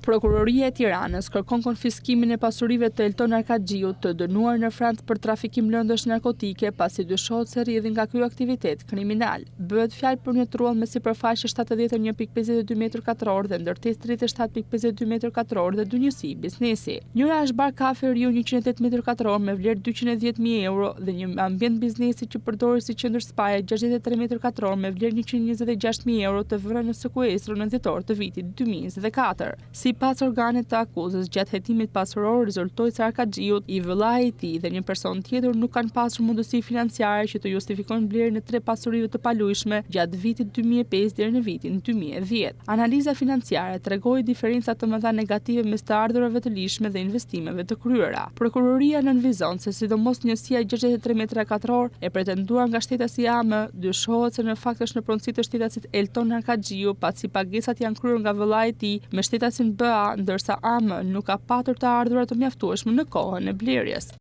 Prokuroria e Tiranës kërkon konfiskimin e pasurive të Elton Arkaxhiut, të dënuar në Francë për trafikim lëndësh narkotike, pasi dyshohet se rrjedhin nga ky aktivitet kriminal. Bëhet fjalë për një trull me sipërfaqe 71.52 m2 dhe ndërtesë 37.52 m2 dhe dunjësi biznesi. Njëra është bar kafe Riu 108 m2 me vlerë 210.000 euro dhe një ambient biznesi që përdoret si qendër spaje 63 m2 me vlerë 126.000 euro të vënë në sekuestër në dhjetor të vitit 2024. Sipas organeve të akuzës, gjatë hetimit pasuror rezultoi se Arkaxhiut, i vëllai i tij dhe një person tjetër nuk kanë pasur mundësi financiare që të justifikojnë blerjen e 3 pasurive të palujshme gjatë vitit 2005 deri në vitin 2010. Analiza financiare tregoi diferenca të mëdha negative mes të ardhurave të lishme dhe investimeve të kryera. Prokuroria nënvizon se sidomos njësia 63 m2 e pretenduar nga shtetasi AM dyshohet se në fakt është në pronësi të shtetasit Elton Arkaxhiu, pasi pagesat janë kryer nga vëllai i tij me shtetasin BA, ndërsa AM nuk ka patur të ardhurat të mjaftueshme në kohën e blerjes.